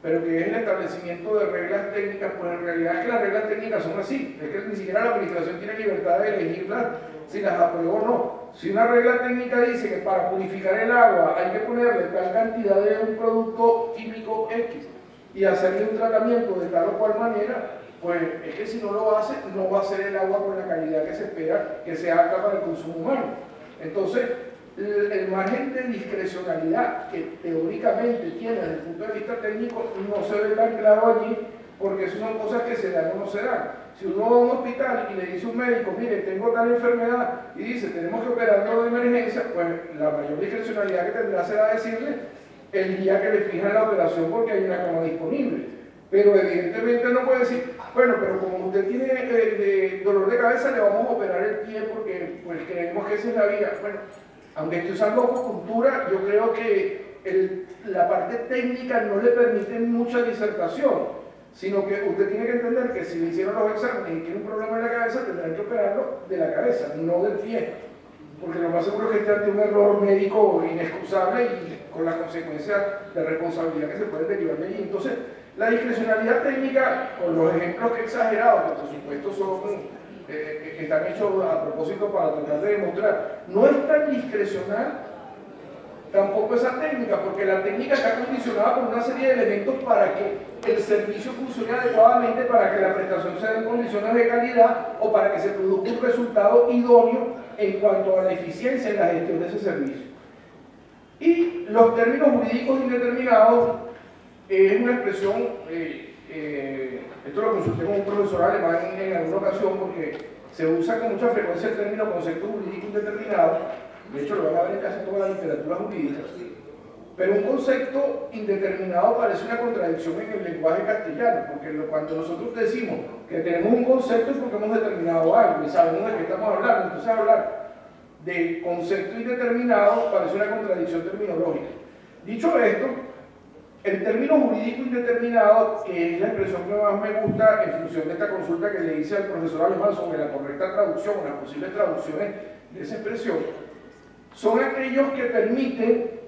pero que es el establecimiento de reglas técnicas, pues en realidad es que las reglas técnicas son así, es que ni siquiera la administración tiene libertad de elegirlas si las aprueba o no. Si una regla técnica dice que para purificar el agua hay que ponerle tal cantidad de un producto químico X y hacerle un tratamiento de tal o cual manera, pues es que si no lo hace, no va a ser el agua con la calidad que se espera que sea apta para el consumo humano. Entonces, el margen de discrecionalidad que teóricamente tiene desde el punto de vista técnico no se ve tan claro allí, porque eso son cosas que se dan o no se dan. Si uno va a un hospital y le dice a un médico, mire, tengo tal enfermedad, y dice, tenemos que operarlo de emergencia, pues la mayor discrecionalidad que tendrá será decirle el día que le fijan la operación porque hay una cama disponible. Pero evidentemente no puede decir, bueno, pero como usted tiene dolor de cabeza, le vamos a operar el pie porque pues creemos que esa es la vía. Bueno, aunque estoy usando acupuntura, yo creo que la parte técnica no le permite mucha disertación, sino que usted tiene que entender que si le hicieron los exámenes y tiene un problema en la cabeza, tendrán que operarlo de la cabeza, no del pie, porque lo más seguro es que esté ante un error médico inexcusable y con las consecuencias de responsabilidad que se pueden derivar de allí. Entonces, la discrecionalidad técnica, con los ejemplos que he exagerado, que por supuesto son están hechos a propósito para tratar de demostrar, no es tan discrecional tampoco esa técnica, porque la técnica está condicionada por una serie de elementos para que el servicio funcione adecuadamente, para que la prestación sea en condiciones de calidad o para que se produzca un resultado idóneo en cuanto a la eficiencia en la gestión de ese servicio. Y los términos jurídicos indeterminados es una expresión, esto lo consulté con un profesor alemán en alguna ocasión porque se usa con mucha frecuencia el término concepto jurídico indeterminado. De hecho, lo van a ver en casi toda la literatura jurídica. Pero un concepto indeterminado parece una contradicción en el lenguaje castellano, porque cuando nosotros decimos que tenemos un concepto es porque hemos determinado algo y sabemos de qué estamos hablando. Entonces hablar de concepto indeterminado parece una contradicción terminológica. Dicho esto, el término jurídico indeterminado, que es la expresión que más me gusta en función de esta consulta que le hice al profesor Alemán sobre la correcta traducción o las posibles traducciones de esa expresión, son aquellos que permiten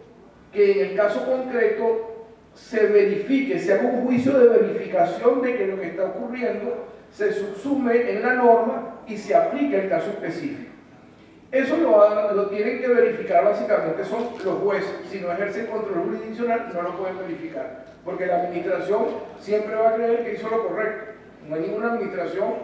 que en el caso concreto se verifique, se haga un juicio de verificación de que lo que está ocurriendo se subsume en la norma y se aplique el caso específico. Eso lo tienen que verificar básicamente son los jueces. Si no ejercen control jurisdiccional no lo pueden verificar, porque la administración siempre va a creer que hizo lo correcto. No hay ninguna administración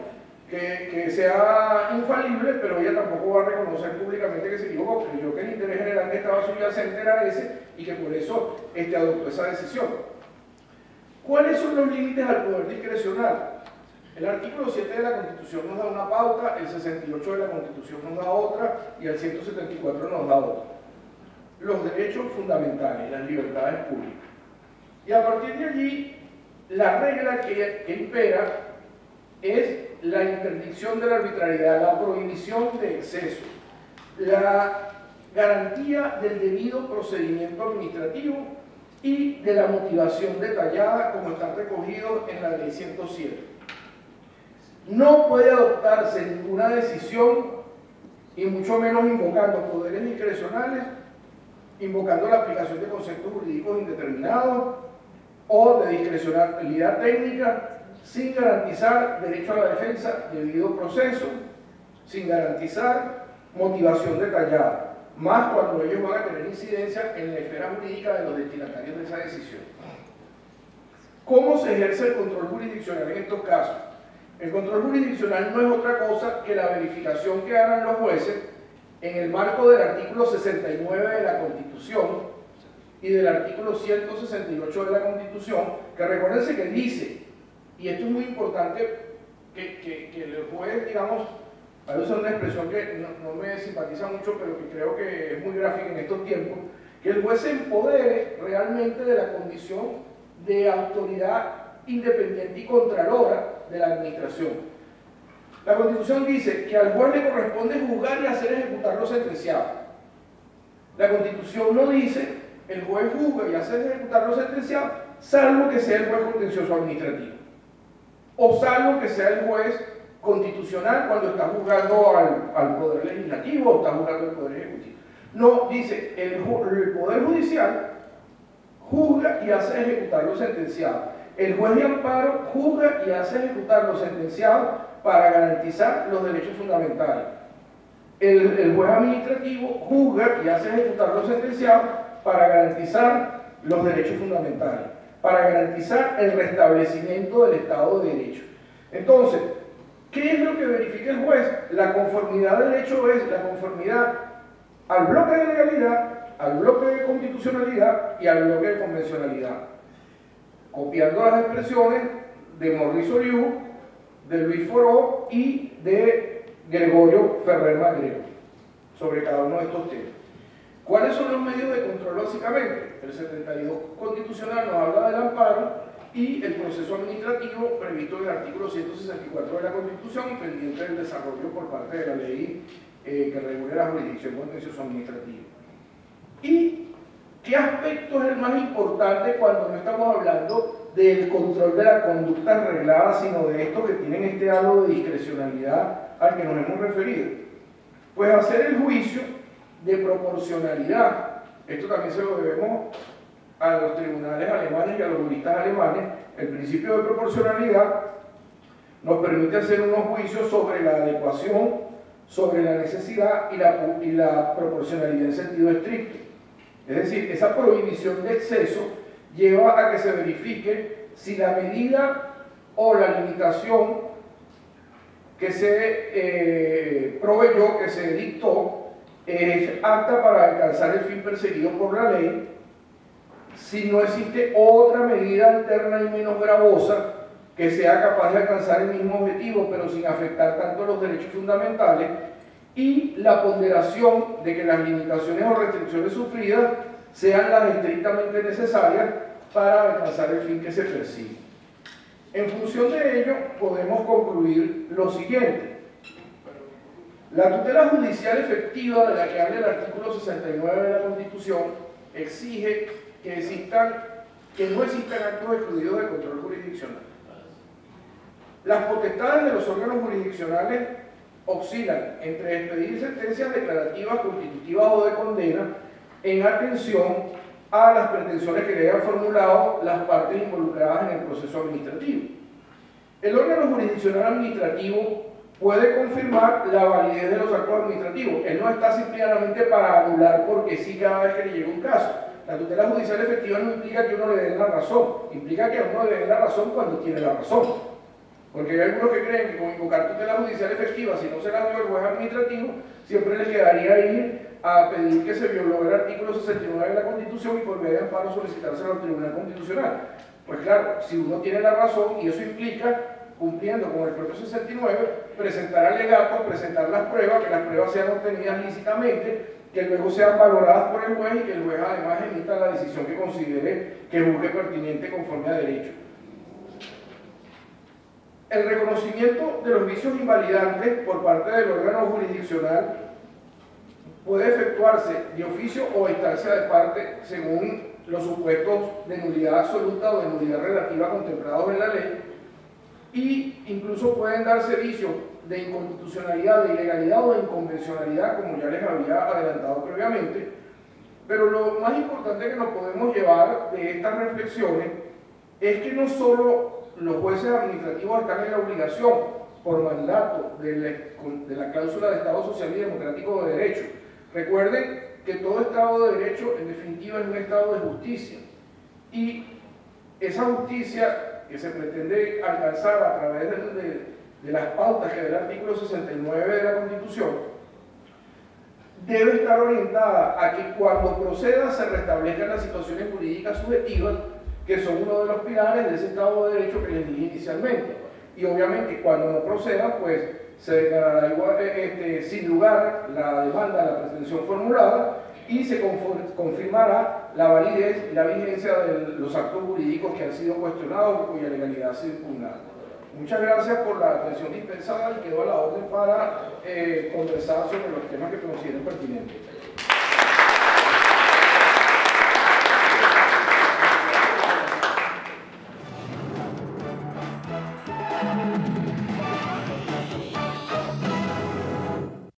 que sea infalible, pero ella tampoco va a reconocer públicamente que se equivocó. Creyó que el interés general que estaba subyacente era ese y que por eso adoptó esa decisión. ¿Cuáles son los límites al poder discrecional? El artículo 7 de la Constitución nos da una pauta, el 68 de la Constitución nos da otra y el 174 nos da otra. Los derechos fundamentales, las libertades públicas. Y a partir de allí, la regla que impera es la interdicción de la arbitrariedad, la prohibición de exceso, la garantía del debido procedimiento administrativo y de la motivación detallada como está recogido en la Ley 107. No puede adoptarse ninguna decisión, y mucho menos invocando poderes discrecionales, invocando la aplicación de conceptos jurídicos indeterminados o de discrecionalidad técnica, sin garantizar derecho a la defensa, debido proceso, sin garantizar motivación detallada, más cuando ellos van a tener incidencia en la esfera jurídica de los destinatarios de esa decisión. ¿Cómo se ejerce el control jurisdiccional en estos casos? El control jurisdiccional no es otra cosa que la verificación que hagan los jueces en el marco del artículo 69 de la Constitución y del artículo 168 de la Constitución, que recuérdense que dice, y esto es muy importante, que el juez, digamos, a veces es una expresión que no me simpatiza mucho, pero que creo que es muy gráfica en estos tiempos, que el juez se empodere realmente de la condición de autoridad independiente y contralora de la administración. La Constitución dice que al juez le corresponde juzgar y hacer ejecutar lo sentenciado. La Constitución no dice el juez juzga y hace ejecutar lo sentenciado, salvo que sea el juez contencioso administrativo, o salvo que sea el juez constitucional cuando está juzgando al Poder Legislativo o está juzgando al Poder Ejecutivo. No, dice el Poder Judicial juzga y hace ejecutar lo sentenciado. El juez de amparo juzga y hace ejecutar lo sentenciado para garantizar los derechos fundamentales. El juez administrativo juzga y hace ejecutar lo sentenciado para garantizar los derechos fundamentales, para garantizar el restablecimiento del Estado de Derecho. Entonces, ¿qué es lo que verifica el juez? La conformidad del hecho es la conformidad al bloque de legalidad, al bloque de constitucionalidad y al bloque de convencionalidad, copiando las expresiones de Maurice Oriú, de Luis Foró y de Gregorio Ferrer Magreo sobre cada uno de estos temas. ¿Cuáles son los medios de control básicamente? El 72 constitucional nos habla del amparo y el proceso administrativo previsto en el artículo 164 de la Constitución y pendiente del desarrollo por parte de la ley que regula la jurisdicción contencioso administrativa. ¿Y qué aspecto es el más importante cuando no estamos hablando del control de la conducta arreglada, sino de estos que tienen este halo de discrecionalidad al que nos hemos referido? Pues hacer el juicio de proporcionalidad. Esto también se lo debemos a los tribunales alemanes y a los juristas alemanes. El principio de proporcionalidad nos permite hacer unos juicios sobre la adecuación, sobre la necesidad y la proporcionalidad en sentido estricto. Es decir, esa prohibición de exceso lleva a que se verifique si la medida o la limitación que se proveyó, que se dictó, es apta para alcanzar el fin perseguido por la ley, si no existe otra medida alterna y menos gravosa que sea capaz de alcanzar el mismo objetivo, pero sin afectar tanto los derechos fundamentales, y la ponderación de que las limitaciones o restricciones sufridas sean las estrictamente necesarias para alcanzar el fin que se persigue. En función de ello, podemos concluir lo siguiente. La tutela judicial efectiva de la que habla el artículo 69 de la Constitución exige que no existan actos excluidos del control jurisdiccional. Las potestades de los órganos jurisdiccionales oscilan entre expedir sentencias declarativas, constitutivas o de condena en atención a las pretensiones que le hayan formulado las partes involucradas en el proceso administrativo. El órgano jurisdiccional administrativo puede confirmar la validez de los actos administrativos. Él no está simplemente para anular porque sí cada vez que le llega un caso. La tutela judicial efectiva no implica que uno le dé la razón, implica que a uno le dé la razón cuando tiene la razón. Porque hay algunos que creen que con invocar tutela judicial efectiva, si no se la dio el juez administrativo, siempre les quedaría ir a pedir que se violó el artículo 69 de la Constitución y por vía de amparo solicitárselo al Tribunal Constitucional. Pues claro, si uno tiene la razón, y eso implica, cumpliendo con el propio 69, presentar alegatos, presentar las pruebas, que las pruebas sean obtenidas lícitamente, que luego sean valoradas por el juez y que el juez además emita la decisión que considere que juzgue pertinente conforme a derecho. El reconocimiento de los vicios invalidantes por parte del órgano jurisdiccional puede efectuarse de oficio o instancia de parte según los supuestos de nulidad absoluta o de nulidad relativa contemplados en la ley, y incluso pueden darse vicios de inconstitucionalidad, de ilegalidad o de inconvencionalidad, como ya les había adelantado previamente. Pero lo más importante que nos podemos llevar de estas reflexiones es que no solo los jueces administrativos están en la obligación, por mandato de la cláusula de Estado Social y Democrático de Derecho. Recuerden que todo Estado de Derecho, en definitiva, es un Estado de justicia. Y esa justicia que se pretende alcanzar a través de las pautas que da el artículo 69 de la Constitución, debe estar orientada a que cuando proceda se restablezcan las situaciones jurídicas subjetivas, que son uno de los pilares de ese Estado de Derecho que les dije inicialmente. Y obviamente cuando no proceda, pues se declarará sin lugar la demanda, la pretensión formulada, y se confirmará la validez y la vigencia de los actos jurídicos que han sido cuestionados y cuya legalidad ha sido impugnada. Muchas gracias por la atención dispensada y quedo a la orden para conversar sobre los temas que consideren pertinentes.